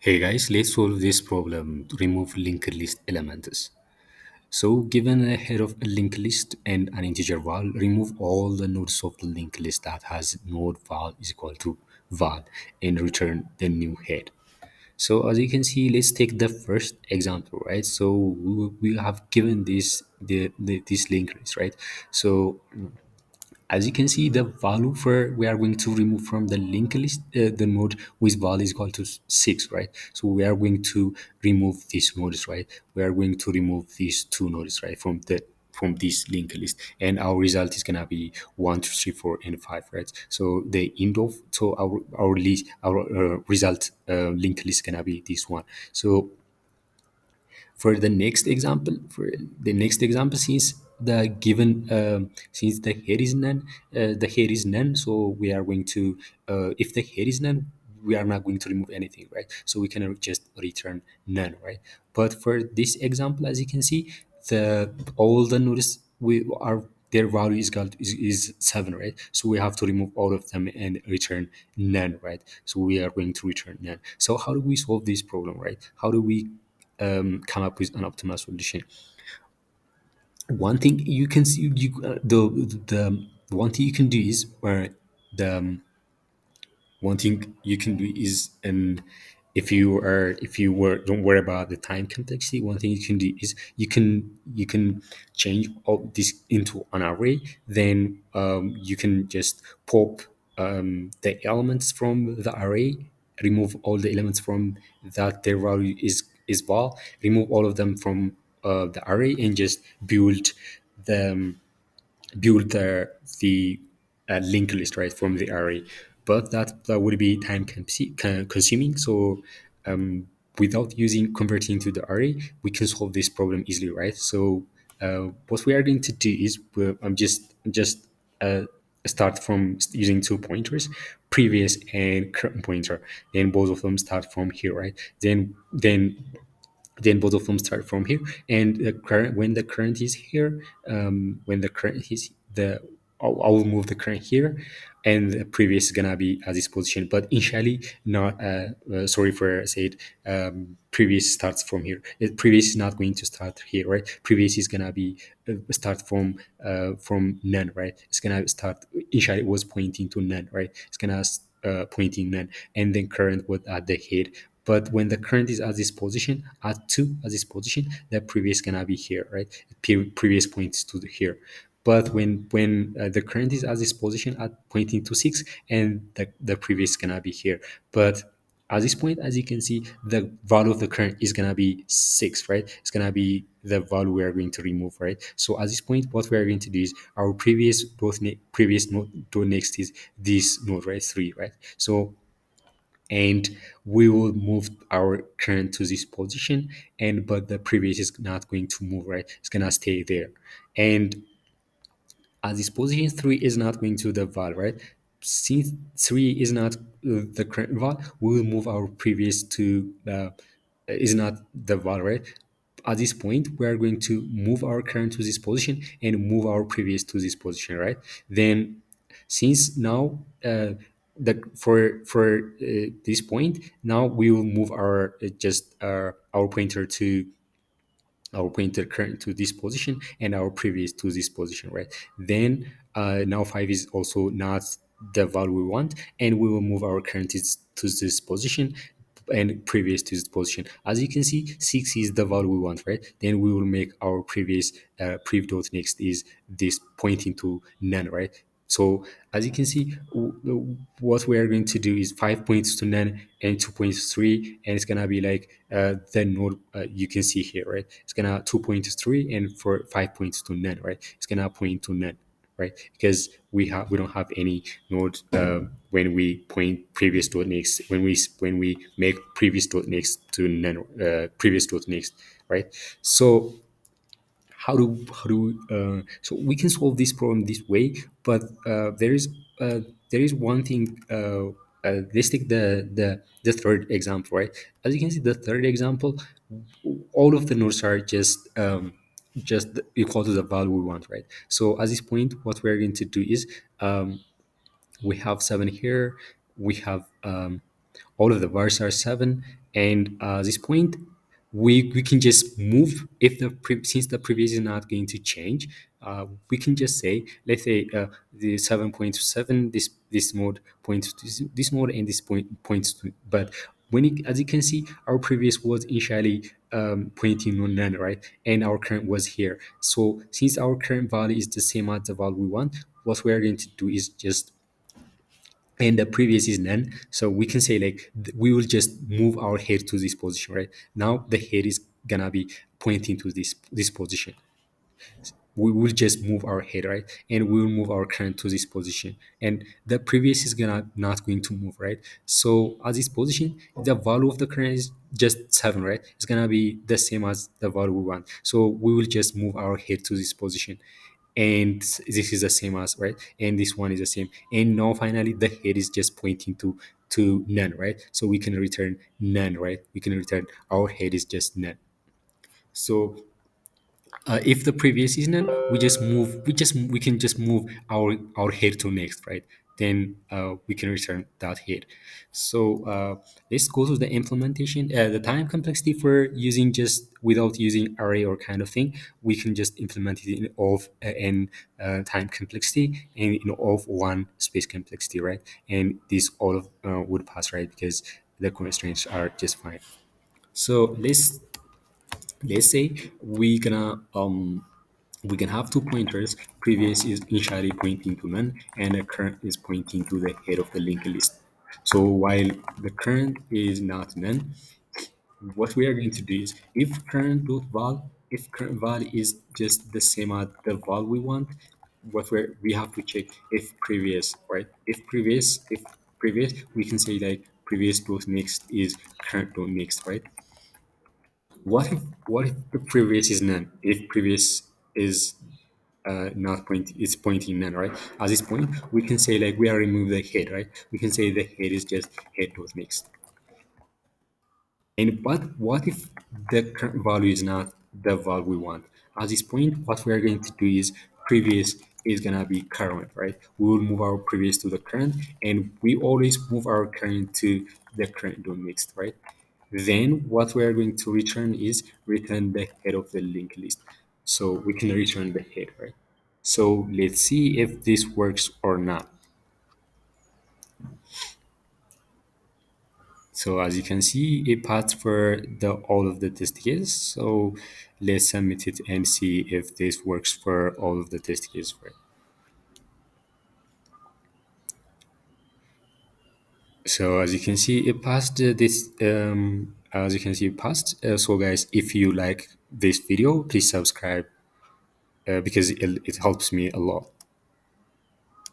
Hey guys, let's solve this problem to remove linked list elements. So given a head of a linked list and an integer val, remove all the nodes of the linked list that has node val is equal to val and return the new head. So as you can see, let's take the first example, right? So we have given this linked list, right? So as you can see, the value for we are going to remove from the linked list, the node with value is equal to 6, right? So we are going to remove these nodes, right? We are going to remove these two nodes, right, from this linked list, and our result is gonna be 1, 2, 3, 4, and 5, right? So the end of so our list, our result linked list gonna be this one. So for the next example, since the given since the head is none, the head is none, so we are going to if the head is none, we are not going to remove anything, right? So we can just return none, right? But for this example, as you can see, the all the notice we are their value is 7, right? So we have to remove all of them and return none, right? So we are going to return none. So how do we solve this problem, right? How do we come up with an optimal solution? One thing you can see, the one thing you can do is where the one thing you can do is, and if you were don't worry about the time complexity, one thing you can do is you can change all this into an array. Then you can just pop the elements from the array, remove all the elements from that their value is val, remove all of them from the array, and just the build the linked list, right, from the array. But that would be consuming. So without using converting to the array, we can solve this problem easily, right? So what we are going to do is I'm just uh, start from using two pointers, previous and current pointer. Then both of them start from here, right? Then both of them start from here, and the current when the current is here, when the current is the I will move the current here, and the previous is gonna be at this position, but initially not sorry for said previous starts from here. Previous is not going to start here, right? Previous is gonna be start from none, right? It's gonna start initially it was pointing to none, right? It's gonna pointing none, and then current would at the head. But when the current is at this position, at 2 at this position, the previous gonna be here, right? Previous points to here. But when the current is at this position at pointing to 6, and the previous gonna be here. But at this point, as you can see, the value of the current is gonna be 6, right? It's gonna be the value we are going to remove, right? So at this point, what we are going to do is our previous node next is this node, right? 3, right? So and we will move our current to this position, and but the previous is not going to move, right? It's gonna stay there. And as this position 3 is not going to the val, right? Since 3 is not the current val, we will move our previous to the is not the val, right? At this point, we are going to move our current to this position and move our previous to this position, right? Then since now for this point, now we will move our just our pointer to our pointer current to this position and our previous to this position, right? Then now 5 is also not the value we want, and we will move our current to this position and previous to this position. As you can see, 6 is the value we want, right? Then we will make our previous prev dot next is this pointing to none, right? So as you can see, what we are going to do is 5 points to none and 2 points 3, and it's gonna be like the node you can see here, right? It's gonna 2 points 3 and for 5 points to none, right? It's gonna point to none, right? Because we don't have any node when we point previous dot next, when we make previous dot next to none, previous dot next, right? So so we can solve this problem this way, but there is one thing. Let's take the third example, right? As you can see, the third example, all of the nodes are just equal to the value we want, right? So at this point, what we're going to do is we have 7 here, we have All of the vars are 7, and at this point we can just move if since the previous is not going to change. We can just say, let's say the 7.7, this mode points to this mode, and this point points to, but when it, as you can see, our previous was initially pointing on none, right? And our current was here. So since our current value is the same as the value we want, what we are going to do is just, and the previous is none, so we can say like we will just move our head to this position, right? Now the head is gonna be pointing to this position. We will just move our head, right? And we will move our current to this position, and the previous is gonna not going to move, right? So at this position, the value of the current is just 7, right? It's gonna be the same as the value we want, so we will just move our head to this position, and this is the same as, right? And this one is the same, and now finally the head is just pointing to none, right? So we can return none, right? We can return our head is just none. So if the previous is none, we can just move our head to next, right? Then we can return that head. So let's go to the implementation, the time complexity for using just without using array or kind of thing. We can just implement it in of n time complexity and in of one space complexity, right? And this all of would pass, right? Because the constraints are just fine. So let's say we can have two pointers. Previous is initially pointing to none, and the current is pointing to the head of the linked list. So while the current is not none, what we are going to do is, if current val is just the same as the val we want, we have to check if previous, right? If previous, we can say like previous dot next is current dot next, right? What if the previous is none? If previous is not point, it's pointing none, right? At this point, we can say like we are remove the head, right? We can say the head is just head dot next. And but what if the current value is not the value we want? At this point, what we are going to do is previous is gonna be current, right? We will move our previous to the current, and we always move our current to the current dot next, right? Then what we are going to return is return the head of the linked list. So we can return the head, right? So let's see if this works or not. So as you can see, it passed for the all of the test cases. So let's submit it and see if this works for all of the test cases, right? So as you can see, it passed this. As you can see, it passed. So guys, if you like this video, please subscribe because it helps me a lot.